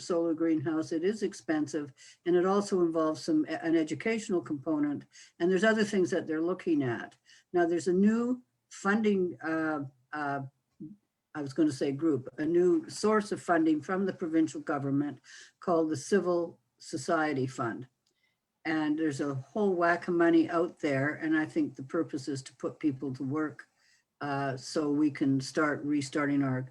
solar greenhouse. It is expensive, and it also involves an educational component. And there's other things that they're looking at. Now, there's a new funding, I was going to say group, a new source of funding from the provincial government called the Civil Society Fund. And there's a whole whack of money out there. And I think the purpose is to put people to work so we can start restarting our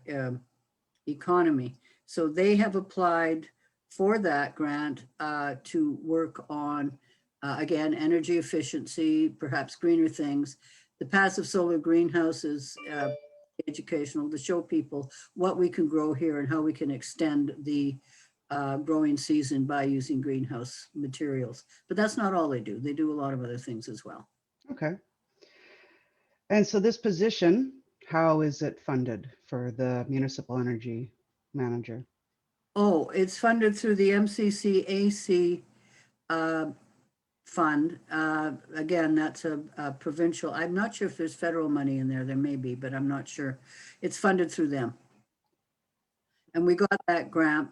economy. So they have applied for that grant to work on, again, energy efficiency, perhaps greener things. The passive solar greenhouses, educational, to show people what we can grow here and how we can extend the growing season by using greenhouse materials. But that's not all they do. They do a lot of other things as well. Okay. And so this position, how is it funded for the municipal energy manager? Oh, it's funded through the MCCAC fund. Again, that's a provincial. I'm not sure if there's federal money in there. There may be, but I'm not sure. It's funded through them. And we got that grant.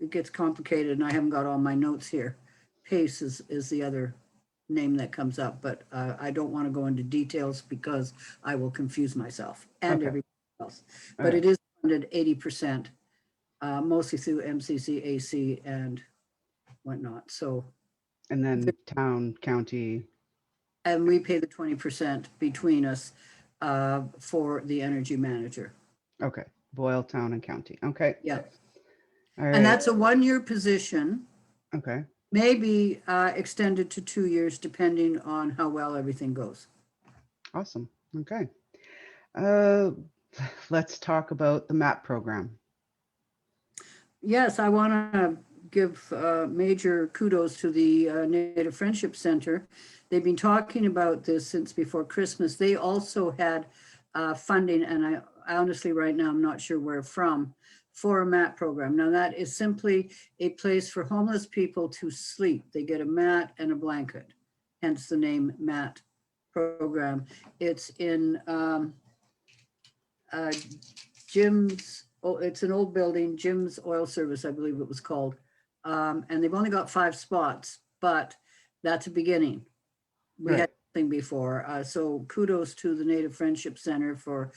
It gets complicated and I haven't got all my notes here. PACE is the other name that comes up, but I don't want to go into details because I will confuse myself and everybody else. But it is funded 80%, mostly through MCCAC and whatnot. So, and then town, county, and we pay the 20% between us for the energy manager. Okay, Boyle, town, and county. Okay. Yeah. All right. And that's a 1-year position. Okay. Maybe extended to 2 years, depending on how well everything goes. Awesome. Okay. Let's talk about the MAP program. Yes, I want to give major kudos to the Native Friendship Center. They've been talking about this since before Christmas. They also had funding, and I honestly right now I'm not sure where from, for a mat program. Now that is simply a place for homeless people to sleep. They get a mat and a blanket, hence the name MAT program. It's in Jim's, it's an old building, Jim's Oil Service, I believe it was called. And they've only got 5 spots, but that's a beginning. We had nothing before. So kudos to the Native Friendship Center for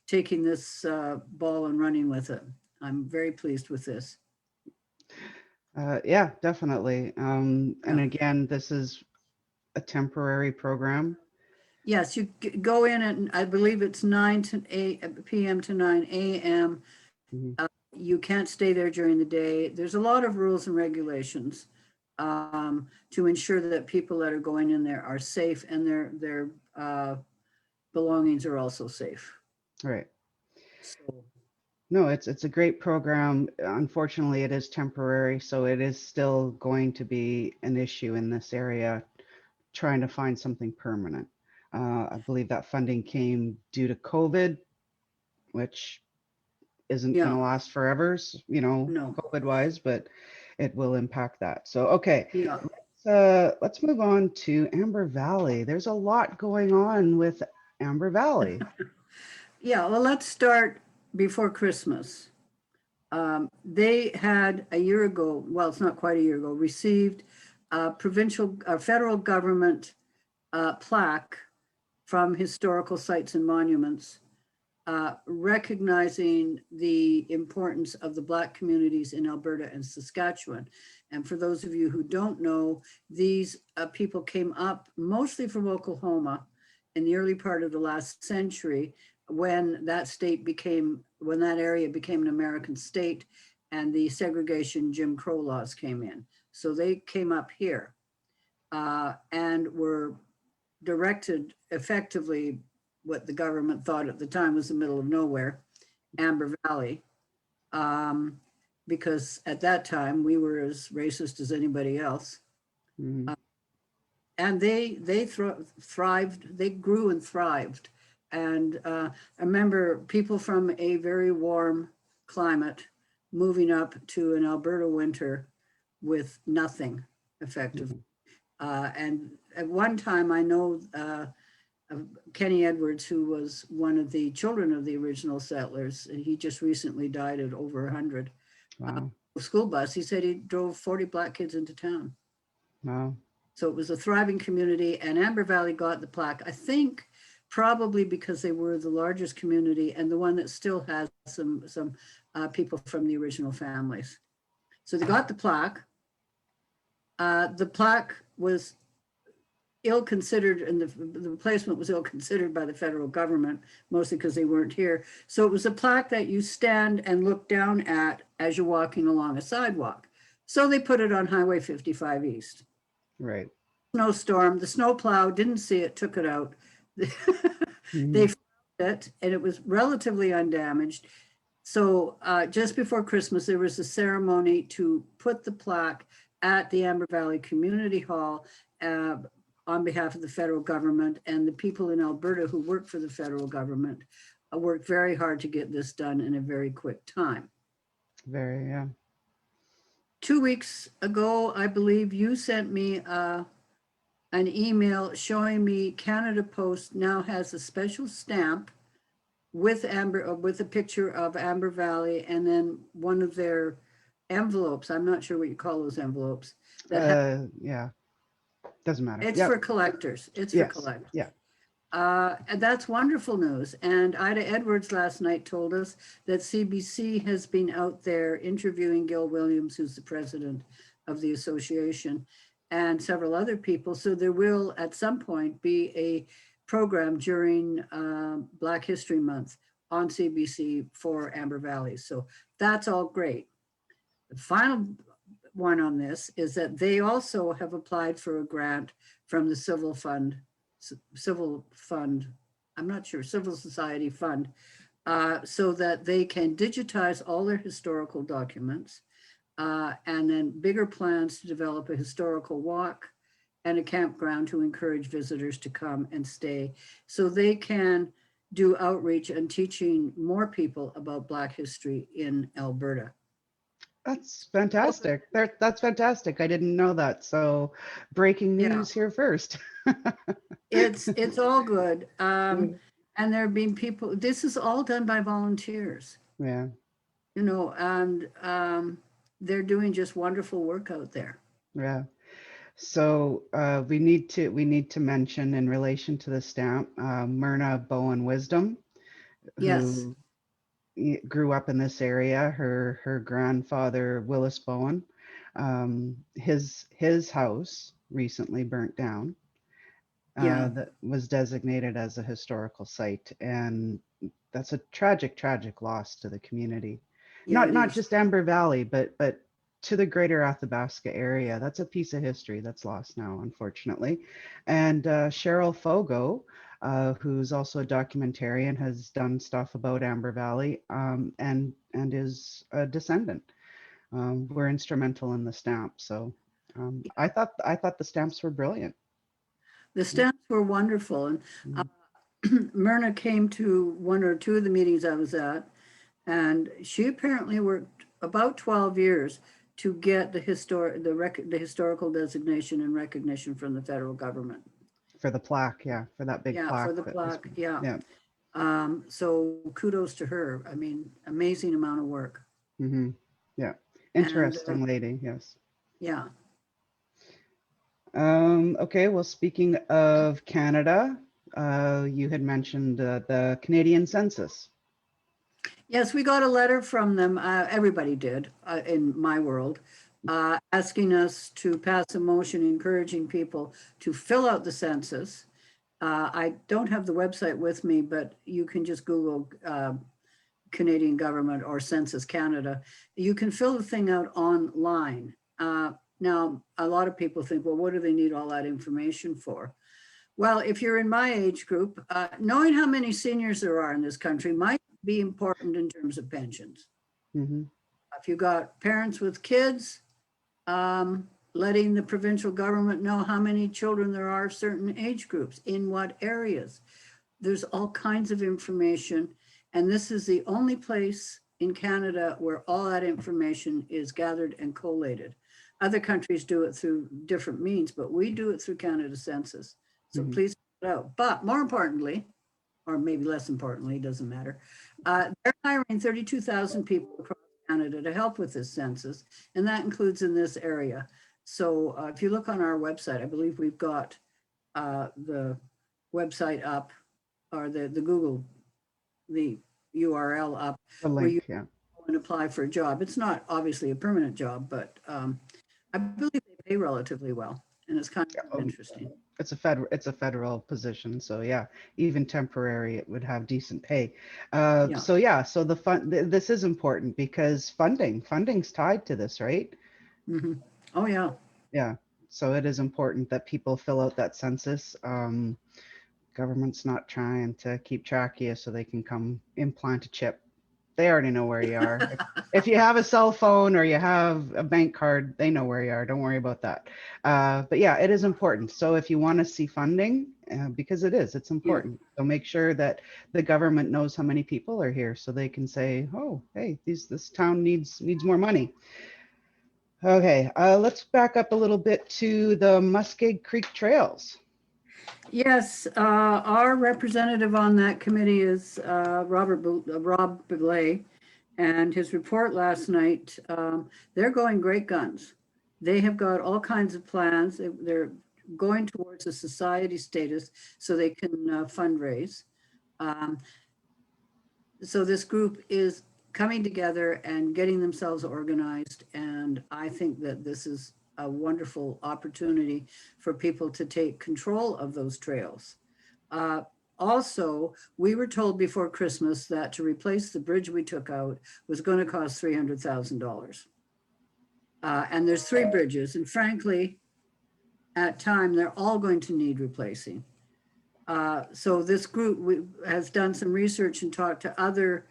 taking this ball and running with it. I'm very pleased with this. Yeah, definitely. And again, this is a temporary program. Yes, you go in and I believe it's 9 p.m. to 9 a.m. Mm-hmm. You can't stay there during the day. There's a lot of rules and regulations to ensure that people that are going in there are safe and their belongings are also safe. Right. So, no, it's a great program. Unfortunately, it is temporary, so it is still going to be an issue in this area, trying to find something permanent. I believe that funding came due to COVID, which isn't going to last forever, you know, COVID-wise, but it will impact that. So, okay, let's move on to Amber Valley. There's a lot going on with Amber Valley. Yeah, well, let's start before Christmas. They had a year ago, well, it's not quite a year ago, received a federal government plaque from Historical Sites and Monuments, recognizing the importance of the Black communities in Alberta and Saskatchewan. And for those of you who don't know, these people came up mostly from Oklahoma in the early part of the last century, when that area became an American state and the segregation Jim Crow laws came in. So they came up here and were directed effectively what the government thought at the time was the middle of nowhere, Amber Valley, because at that time we were as racist as anybody else. Mm-hmm. And they thrived, they grew and thrived. And I remember people from a very warm climate moving up to an Alberta winter with nothing effectively. Mm-hmm. And at one time I know Kenny Edwards, who was one of the children of the original settlers, and he just recently died at over 100. Wow. school bus. He said he drove 40 black kids into town. Wow. So it was a thriving community, and Amber Valley got the plaque, I think, probably because they were the largest community and the one that still has some people from the original families. So they got the plaque. The plaque was ill considered, and the replacement was ill considered by the federal government, mostly because they weren't here. So it was a plaque that you stand and look down at as you're walking along a sidewalk. So they put it on Highway 55 East. Right. Snowstorm, the snowplow didn't see it, took it out. Mhm. They found it, and it was relatively undamaged. So just before Christmas, there was a ceremony to put the plaque at the Amber Valley Community Hall on behalf of the federal government, and the people in Alberta who work for the federal government worked very hard to get this done in a very quick time. Very, yeah. 2 weeks ago, I believe you sent me an email showing me Canada Post now has a special stamp with a picture of Amber Valley, and then one of their envelopes. I'm not sure what you call those envelopes. Yeah. Doesn't matter. It's Yep. for collectors. It's for Yes. collectors. Yeah. And that's wonderful news. And Ida Edwards last night told us that CBC has been out there interviewing Gil Williams, who's the president of the association, and several other people. So there will at some point be a program during Black History Month on CBC for Amber Valley. So that's all great. The final one on this is that they also have applied for a grant from the Civil Society Fund, so that they can digitize all their historical documents, and then bigger plans to develop a historical walk and a campground to encourage visitors to come and stay, so they can do outreach and teaching more people about Black history in Alberta. That's fantastic. That's fantastic. I didn't know that. So breaking Yeah. news here first. It's all good. And there have been people, this is all done by volunteers, Yeah. you know, and they're doing just wonderful work out there. Yeah. So we need to mention in relation to the stamp, Myrna Bowen Wisdom, Yes. who grew up in this area. Her grandfather Willis Bowen, his house recently burnt down. Yeah. That was designated as a historical site, and that's a tragic loss to the community. Yeah, Not is. just Amber Valley, but to the greater Athabasca area. That's a piece of history that's lost now, unfortunately. And Cheryl Fogo, who's also a documentarian, has done stuff about Amber Valley, and is a descendant. Were instrumental in the stamp. So I thought the stamps were brilliant. The stamps were wonderful. And Myrna came to one or two of the meetings I was at, and she apparently worked about 12 years to get the historical designation and recognition from the federal government. For the plaque, yeah, for that big plaque. For the plaque, yeah. Yeah. So kudos to her. I mean, amazing amount of work. Mm-hmm. Yeah. Interesting lady, yes. Yeah. Okay, well, speaking of Canada, you had mentioned the Canadian census. Yes, we got a letter from them. Everybody did in my world, asking us to pass a motion encouraging people to fill out the census. I don't have the website with me, but you can just Google Canadian government or Census Canada. You can fill the thing out online. Now, a lot of people think, well, what do they need all that information for? Well, if you're in my age group, knowing how many seniors there are in this country might be important in terms of pensions. Mm-hmm. If you got parents with kids, letting the provincial government know how many children there are of certain age groups, in what areas. There's all kinds of information. And this is the only place in Canada where all that information is gathered and collated. Other countries do it through different means, but we do it through Canada Census. So please check it out. But more importantly, or maybe less importantly, doesn't matter, they're hiring 32,000 people across Canada to help with this census, and that includes in this area. So if you look on our website, I believe we've got the website up, or the Google, the URL up, The where you link, yeah. go and apply for a job. It's not obviously a permanent job, but I believe they pay relatively well, and it's kind of interesting. It's a federal position, so yeah, even temporary, it would have decent pay. Yeah. So yeah, so this is important because funding's tied to this, right? Hmm. Oh, yeah. Yeah. So it is important that people fill out that census. Government's not trying to keep track of you so they can come implant a chip. They already know where you are. If you have a cell phone or you have a bank card, they know where you are. Don't worry about that. But yeah, it is important. So if you want to see funding, because it's Yeah. important. So make sure that the government knows how many people are here, so they can say, "Oh, hey, this town needs more money." Okay, let's back up a little bit to the Muskeg Creek Trails. Yes, our representative on that committee is Rob Belay, and his report last night, they're going great guns. They have got all kinds of plans. They're going towards a society status so they can fundraise. Um, so this group is coming together and getting themselves organized, and I think that this is a wonderful opportunity for people to take control of those trails. Also, we were told before Christmas that to replace the bridge we took out was going to cost $300,000. And there's 3 bridges, and frankly, at time, they're all going to need replacing. So this group has done some research and talked to other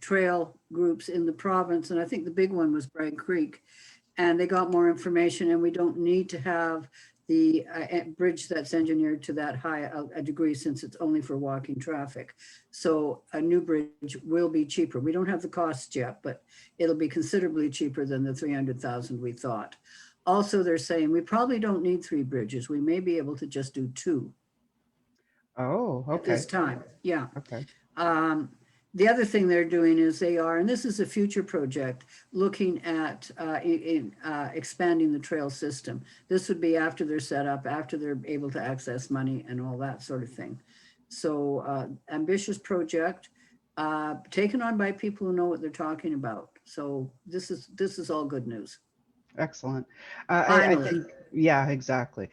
trail groups in the province, and I think the big one was Bragg Creek, and they got more information, and we don't need to have the bridge that's engineered to that high a degree, since it's only for walking traffic. So a new bridge will be cheaper. We don't have the costs yet, but it'll be considerably cheaper than the 300,000 we thought. Also, they're saying we probably don't need 3 bridges. We may be able to just do 2 Oh, at this okay. time. Yeah. Okay. The other thing they're doing is they are, and this is a future project, looking at expanding the trail system. This would be after they're set up, after they're able to access money and all that sort of thing. So ambitious project, taken on by people who know what they're talking about. So this is all good news. Excellent. I Finally. think, yeah, exactly.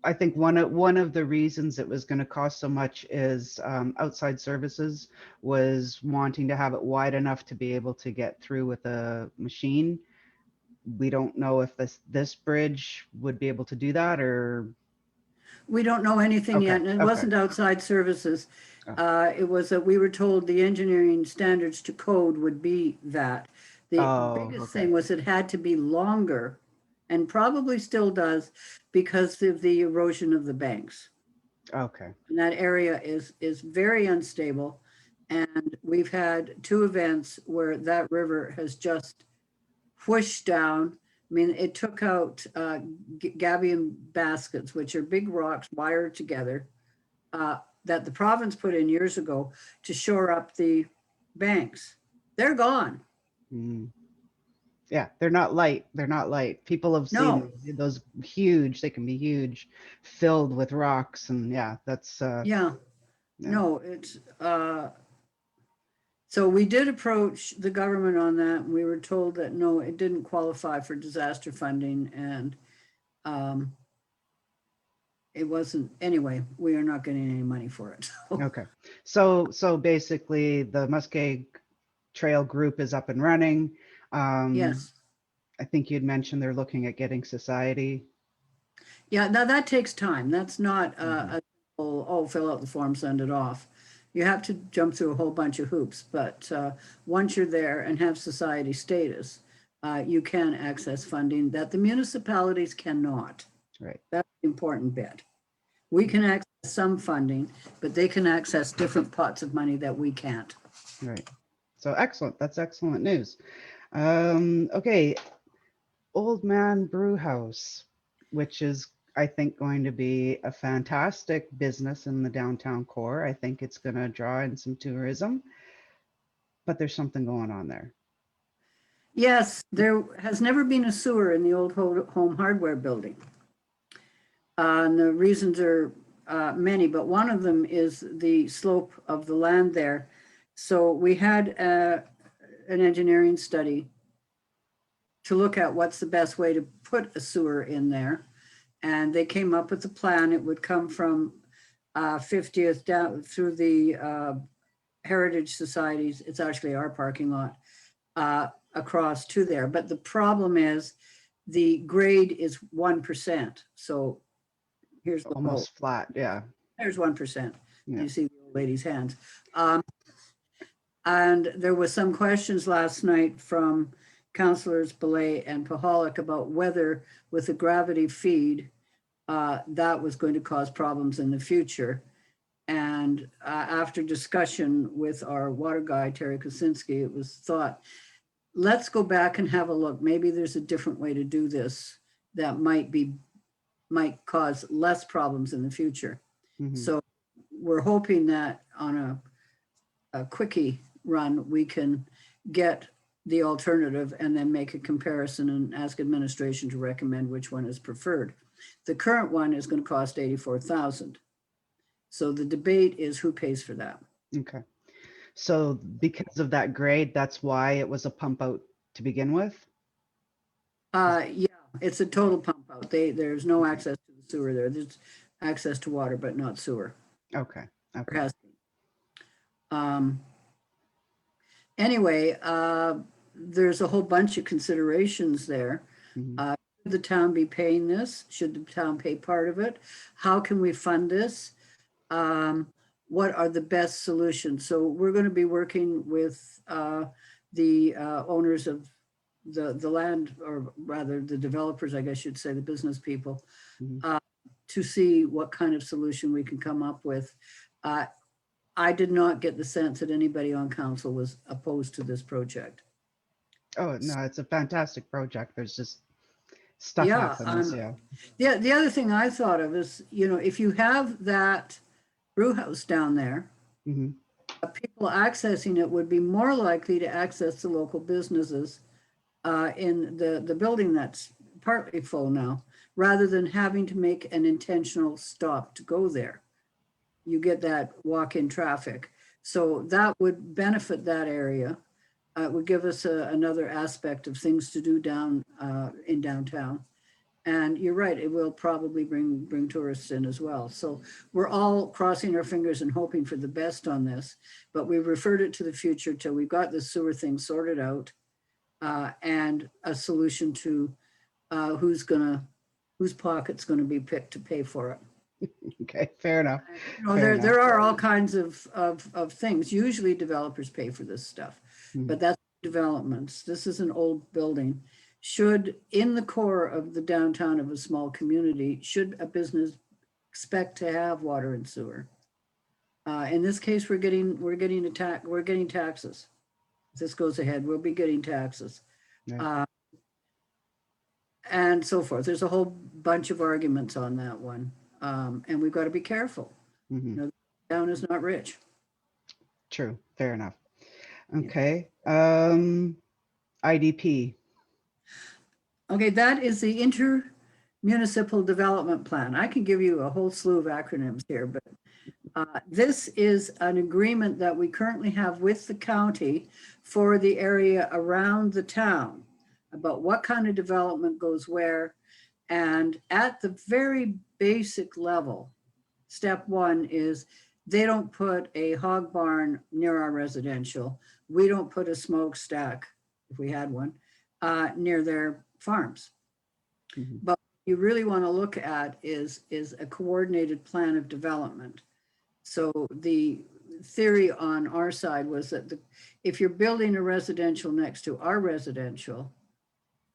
I think one of the reasons it was going to cost so much is outside services was wanting to have it wide enough to be able to get through with a machine. We don't know if this bridge would be able to do that, or We don't know anything okay, yet, and it okay. wasn't outside services. Oh, It was that we were told the engineering standards to code would be that. The oh, biggest okay, thing was it had to be longer, and probably still does, because of the erosion of the banks. okay. And that area is very unstable. And we've had 2 events where that river has just whooshed down. I mean, it took out gabion baskets, which are big rocks wired together, that the province put in years ago to shore up the banks. They're gone. Mm. Yeah, they're not light. They're not light. People have No, seen those huge, they can be huge, filled with rocks. And yeah, that's yeah, yeah. no, it's so we did approach the government on that. We were told that no, it didn't qualify for disaster funding, and um, it wasn't, anyway, we are not getting any money for it. Okay. So basically the Muskeg Trail group is up and running. Um, Yes. I think you'd mentioned they're looking at getting society. Yeah, now that takes time. That's not Mhm. a simple, oh, fill out the form, send it off. You have to jump through a whole bunch of hoops, but once you're there and have society status, you can access funding that the municipalities cannot. Right. That's the important bit. We can access some funding, but they can access different pots of money that we can't. Right. So excellent. That's excellent news. Okay. Old Man Brewhouse, which is, I think, going to be a fantastic business in the downtown core. I think it's going to draw in some tourism. but there's something going on there. Yes, there has never been a sewer in the old home hardware building. And the reasons are many, but one of them is the slope of the land there. So we had an engineering study to look at what's the best way to put a sewer in there. And they came up with a plan. It would come from 50th down through the Heritage Societies. It's actually our parking lot across to there. But the problem is the grade is 1%. So here's the Almost hole. flat, yeah. There's 1%. Yeah. You see the old lady's hands. And there was some questions last night from councillors Belay and Pahalik about whether with a gravity feed, that was going to cause problems in the future. And after discussion with our water guy, Terry Kosinski, it was thought, let's go back and have a look. Maybe there's a different way to do this that might cause less problems in the future. Mhm. So we're hoping that on a quickie run, we can get the alternative and then make a comparison and ask administration to recommend which one is preferred. The current one is going to cost $84,000. So the debate is who pays for that. Okay. So because of that grade, that's why it was a pump out to begin with? Yeah, it's a total pump out. There's no access to the sewer there. There's access to water, but not sewer. Okay. There Okay. has been. Anyway, there's a whole bunch of considerations there. Mhm. Should the town be paying this? Should the town pay part of it? How can we fund this? What are the best solutions? So we're going to be working with the owners of the land, or rather the developers, I guess you'd say, the business people, Mhm. to see what kind of solution we can come up with. I did not get the sense that anybody on council was opposed to this project. Oh, no, it's a fantastic project. There's just stuff Yeah, happens. Yeah. the other thing I thought of is, if you have that brew house down there, Hmm. people accessing it would be more likely to access the local businesses in the building that's partly full now, rather than having to make an intentional stop to go there. You get that walk-in traffic. So that would benefit that area. It would give us another aspect of things to do down in downtown. And you're right, it will probably bring tourists in as well. So we're all crossing our fingers and hoping for the best on this, but we referred it to the future till we've got the sewer thing sorted out, and a solution to whose pocket's gonna be picked to pay for it. Okay. Fair enough. Fair enough. There are all kinds of things. Usually developers pay for this stuff, Mhm. but that's developments. This is an old building. Should, in the core of the downtown of a small community, should a business expect to have water and sewer? In this case, we're getting taxes. If this goes ahead, we'll be getting taxes. Yeah. And so forth. There's a whole bunch of arguments on that one. And we've got to be careful. Mhm. The town is not rich. True. Fair enough. Yeah. Okay. IDP. Okay, that is the Intermunicipal Development Plan. I can give you a whole slew of acronyms here, but this is an agreement that we currently have with the county for the area around the town about what kind of development goes where. And at the very basic level, step one is they don't put a hog barn near our residential. We don't put a smokestack, if we had one, near their farms. Mhm. But what you really want to look at is a coordinated plan of development. So the theory on our side was that if you're building a residential next to our residential,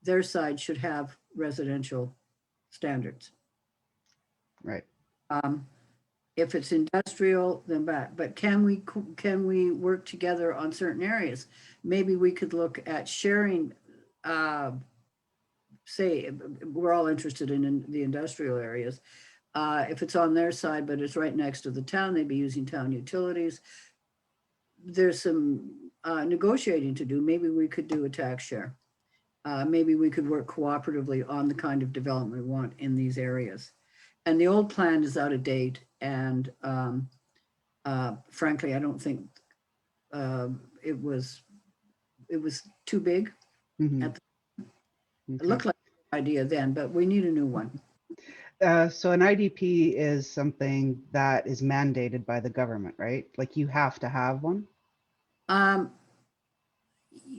their side should have residential standards. Right. If it's industrial, then back. But can we work together on certain areas? Maybe we could look at sharing. Say we're all interested in the industrial areas. If it's on their side, but it's right next to the town, they'd be using town utilities. There's some negotiating to do. Maybe we could do a tax share. Maybe we could work cooperatively on the kind of development we want in these areas. And the old plan is out of date, and frankly, I don't think it was too big. Mhm. At It Okay. looked like an idea then, but we need a new one. So an IDP is something that is mandated by the government, right? Like you have to have one. Um,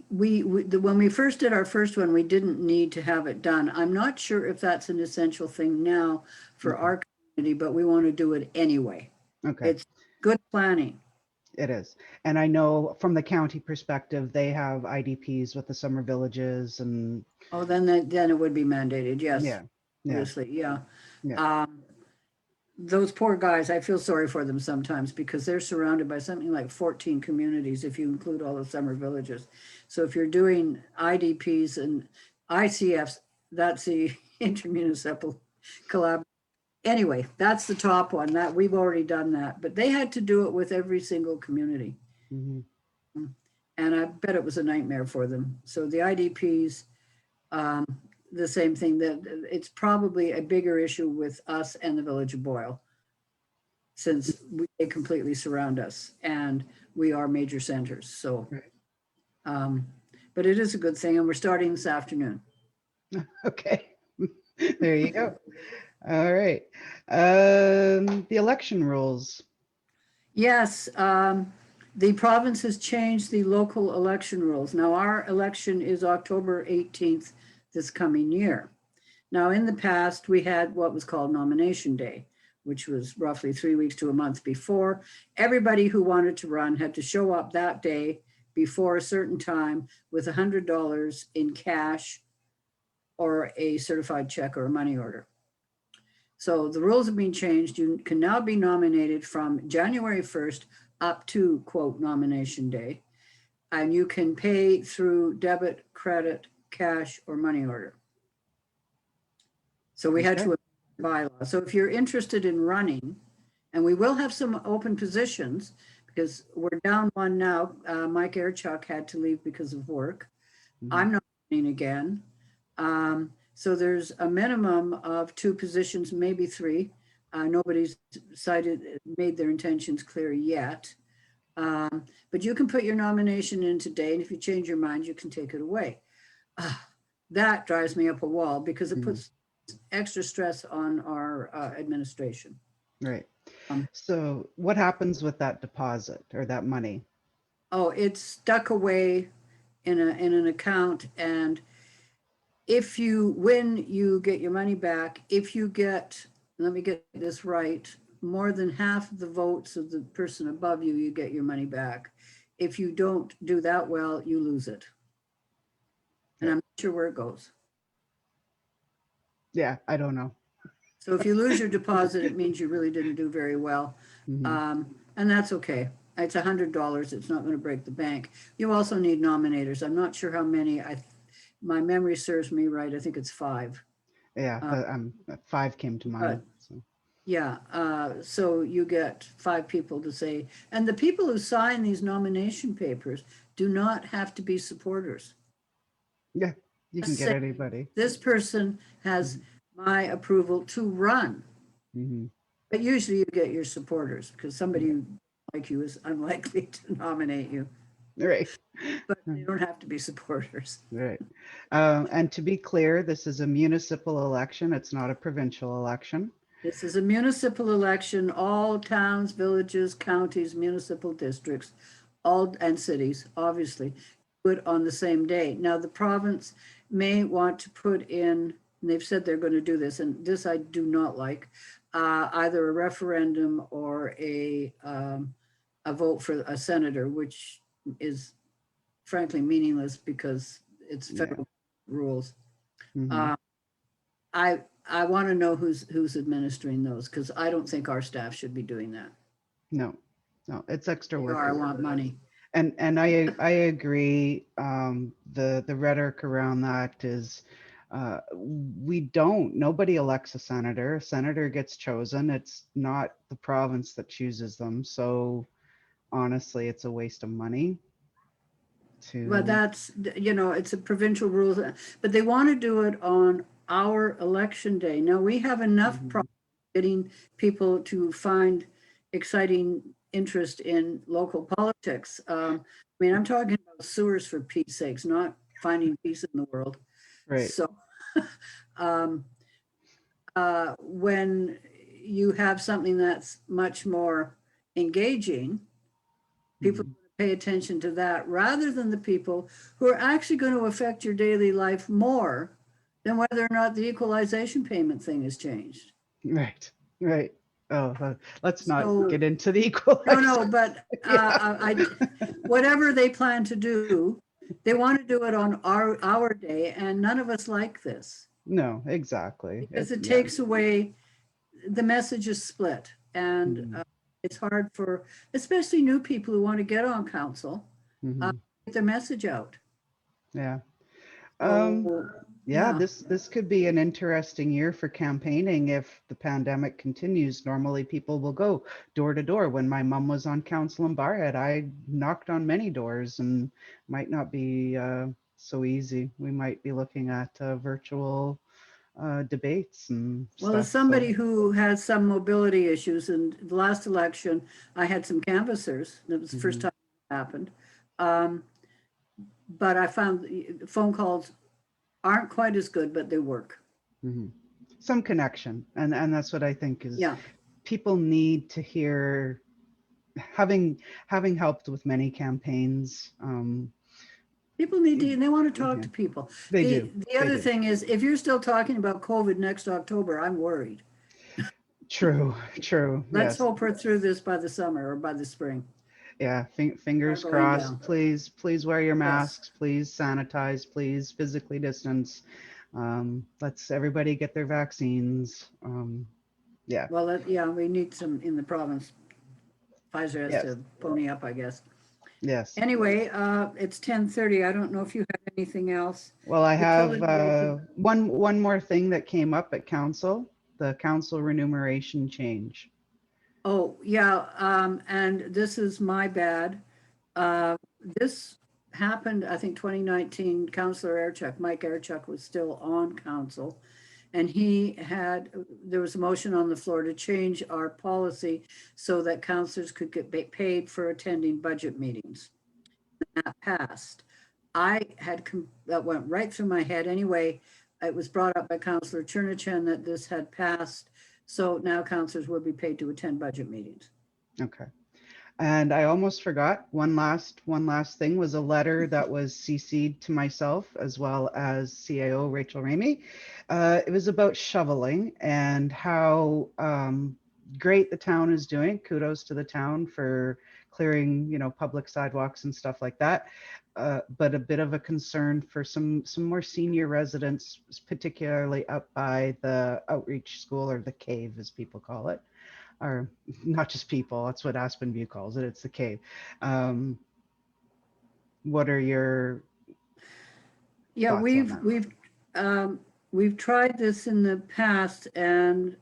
when we first did our first one, we didn't need to have it done. I'm not sure if that's an essential thing now for Okay. our community, but we want to do it anyway. Okay. It's good planning. It is. And I know from the county perspective, they have IDPs with the summer villages and Oh, then it would be mandated. Yes, yeah, yeah, obviously, yeah. yeah. Those poor guys, I feel sorry for them sometimes because they're surrounded by something like 14 communities if you include all the summer villages. So if you're doing IDPs and ICFs, that's the intermunicipal collab. Anyway, that's the top one. That we've already done that, but they had to do it with every single community. Mhm. And I bet it was a nightmare for them. So the IDPs, the same thing, that it's probably a bigger issue with us and the village of Boyle, since they completely surround us and we are major centers. So, Right. but it is a good thing, and we're starting this afternoon. Okay. There you go. All right. The election rules. Yes, the province has changed the local election rules. Now, our election is October 18th this coming year. Now, in the past, we had what was called nomination day, which was roughly 3 weeks to a month before. Everybody who wanted to run had to show up that day before a certain time with $100 in cash or a certified check or a money order. So the rules have been changed. You can now be nominated from January 1st up to, quote, nomination day. And you can pay through debit, credit, cash, or money order. So we had Okay. to bylaw. So if you're interested in running, and we will have some open positions because we're down one now. Mike Airchuck had to leave because of work. Mhm. I'm not running again. So there's a minimum of 2 positions, maybe 3. Nobody's made their intentions clear yet. But you can put your nomination in today, and if you change your mind, you can take it away. That drives me up a wall because it puts extra stress on our administration. Right. Um, So what happens with that deposit or that money? Oh, it's stuck away in an account, and if you win, you get your money back. If you get, let me get this right, more than half of the votes of the person above you, you get your money back. If you don't do that well, you lose it. And Okay. I'm not sure where it goes. Yeah, I don't know. So if you lose your deposit, it means you really didn't do very well. Mhm. And that's okay. It's $100. It's not going to break the bank. You also need nominators. I'm not sure how many. My memory serves me right. I think it's 5. Yeah, but 5 came to mind. But So yeah, so you get 5 people to say, and the people who sign these nomination papers do not have to be supporters. yeah, you can Just get say, anybody. this person has my approval to run. Mhm. But usually you get your supporters because Yeah. somebody like you is unlikely to nominate you, Right. but they don't have to be supporters. Right. And to be clear, this is a municipal election. It's not a provincial election. This is a municipal election. All towns, villages, counties, municipal districts, all and cities, obviously, put on the same day. Now, the province may want to put in, and they've said they're going to do this, and this I do not like, either a referendum or a vote for a senator, which is frankly meaningless because it's Yeah. federal rules. Mhm. Uh, I want to know who's administering those because I don't think our staff should be doing that. No, no, it's extra They work. are, I want money. And I agree. The rhetoric around that is nobody elects a senator. A senator gets chosen. It's not the province that chooses them. So honestly, it's a waste of money. Well, to, that's, you know, it's a provincial rules, but they want to do it on our election day. Now, we have enough Mhm. problems getting people to find exciting interest in local politics. I mean, I'm talking about sewers for Pete's sakes, not finding peace in the world. Right. So, um, when you have something that's much more engaging, people Mhm. pay attention to that rather than the people who are actually going to affect your daily life more than whether or not the equalization payment thing has changed. Right. Right. Oh, let's not So, get into the no, equalizer. but Yeah. whatever they plan to do, they want to do it on our day, and none of us like this No, exactly. because it Yeah. takes away the message is split, and Mhm. it's hard for especially new people who want to get on council Mhm. get their message out. Yeah. Um, So, yeah, yeah. this could be an interesting year for campaigning if the pandemic continues. Normally people will go door to door. When my mom was on council in Barhead, I knocked on many doors, and might not be so easy. We might be looking at virtual debates and Well, as stuff. So, somebody who has some mobility issues, in the last election, I had some canvassers. That was the first mhm, time it happened. Um, but I found phone calls aren't quite as good, but they work. mhm. Some connection, and that's what I think is Yeah. people need to hear. Having helped with many campaigns, People need to, and they want to talk yeah, to people. they do. The They other do. thing is, if you're still talking about COVID next October, I'm worried. True, true. Let's Yes. hope we're through this by the summer or by the spring. Yeah. Start Fingers going crossed. down. Please wear your Yes. masks. Please sanitize. Please physically distance. Let's everybody get their vaccines. Yeah. Well, yeah, we need some in the province. Pfizer has Yes. to pony up, I guess. Yes. Anyway, it's 10:30. I don't know if you have anything else. Well, I have Utility agent. one more thing that came up at council, the council remuneration change. Oh, yeah, and this is my bad. Uh, this happened, I think, 2019. Councillor Airchuck, Mike Airchuck was still on council. And there was a motion on the floor to change our policy so that councillors could get paid for attending budget meetings. That passed. That went right through my head. Anyway, it was brought up by Councillor Chernichen that this had passed. So now councillors will be paid to attend budget meetings. Okay. And I almost forgot one last thing was a letter that was CC'd to myself as well as CAO Rachel Ramey. It was about shoveling and how great the town is doing. Kudos to the town for clearing, public sidewalks and stuff like that. But a bit of a concern for some more senior residents, particularly up by the outreach school, or the cave as people call it, or not just people, that's what Aspen View calls it, it's the cave. Um, what are your Yeah, thoughts on we've that? we've we've tried this in the past, and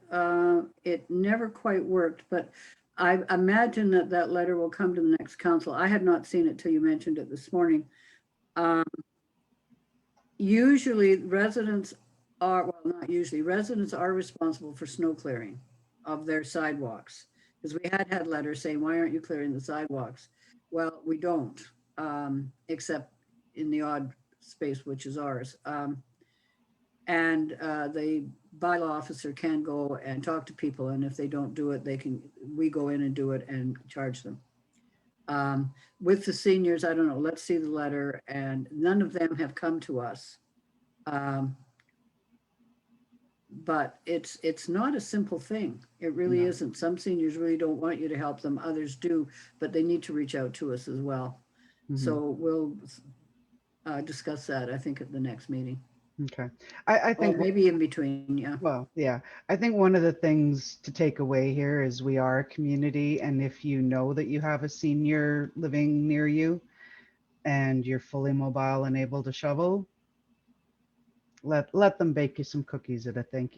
it never quite worked. But I imagine that that letter will come to the next council. I had not seen it till you mentioned it this morning. Um, Usually, not usually, residents are responsible for snow clearing of their sidewalks. Because we had letters saying, "Why aren't you clearing the sidewalks?" Well, we don't, except in the odd space, which is ours. And the bylaw officer can go and talk to people, and if they don't do it, we go in and do it and charge them. With the seniors, I don't know, let's see the letter, and none of them have come to us. Um, but it's not a simple thing. It really No. isn't. Some seniors really don't want you to help them, others do, but they need to reach out to us as well. Mm-hmm. So we'll discuss that, I think, at the next meeting. Okay. I Or think, maybe in between, yeah. well, yeah, I think one of the things to take away here is we are a community, and if you know that you have a senior living near you and you're fully mobile and able to shovel, let them bake you some cookies as a thank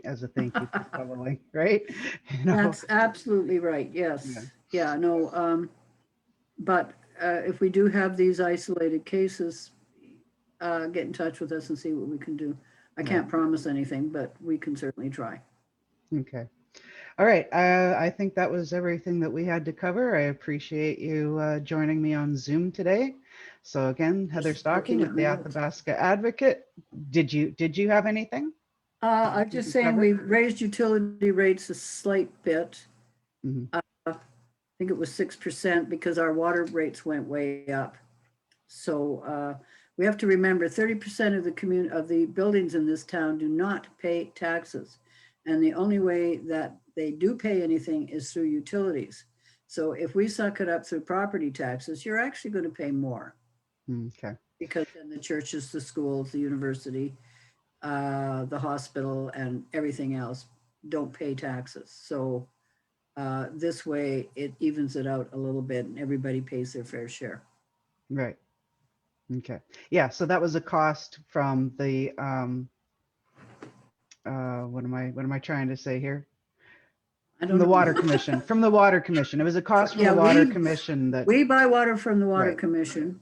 you for shoveling, right? You know, That's absolutely right. yeah. Yes. Yeah, no, but if we do have these isolated cases, get in touch with us and see what we can do. I can't promise anything, but we can certainly try. Okay. All right. I think that was everything that we had to cover. I appreciate you joining me on Zoom today. So again, Heather Just Stocking looking at with the my notes. Athabasca Advocate. Did you have anything? I'm just saying we raised utility rates a slight bit. Mhm. I think it was 6% because our water rates went way up. So we have to remember 30% of the buildings in this town do not pay taxes. And the only way that they do pay anything is through utilities. So if we suck it up through property taxes, you're actually going to pay more Okay. because then the churches, the schools, the university, the hospital, and everything else don't pay taxes. So this way it evens it out a little bit and everybody pays their fair share. Right. Okay. Yeah. So that was a cost from the what am I trying to say here? I From don't the know. Water Commission. From the Water Commission. It was a cost from Yeah, the Water Commission that. we buy water from the Water Right. Commission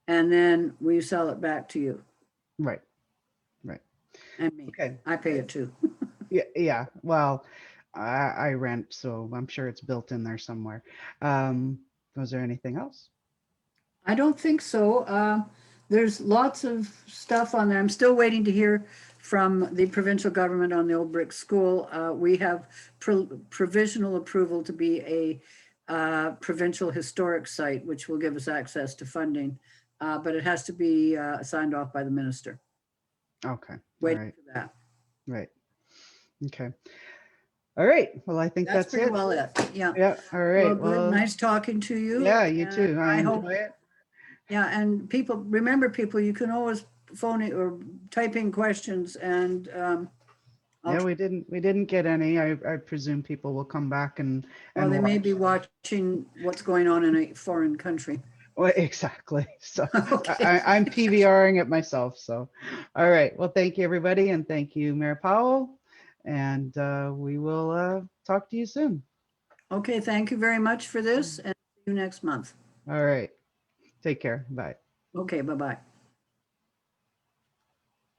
and then we sell it back to you Right. Right. and me. Okay. I pay it too. Yeah. Yeah. Well, I rent, so I'm sure it's built in there somewhere. Was there anything else? I don't think so. There's lots of stuff on there. I'm still waiting to hear from the provincial government on the Old Brick School. We have provisional approval to be a provincial historic site, which will give us access to funding, but it has to be signed off by the minister. Okay. All Waiting right. for that. Right. Okay. All right. Well, I think That's that's pretty it. well it. Yeah. Yeah. All Well, right. good. Well, Nice talking to you. yeah, you And too. I I enjoy hope, it. yeah, and people, remember people, you can always phone it or type in questions and I'll Yeah, we didn't get any. I presume people will come back well, and they may watch. be watching what's going on in a foreign country. Well, exactly. So Okay. I'm PVRing it myself. So, all right. Well, thank you, everybody. And thank you, Mayor Powell. And we will talk to you soon. Okay, thank you very much for this and see you next month. All right. Take care. Bye. Okay, bye-bye.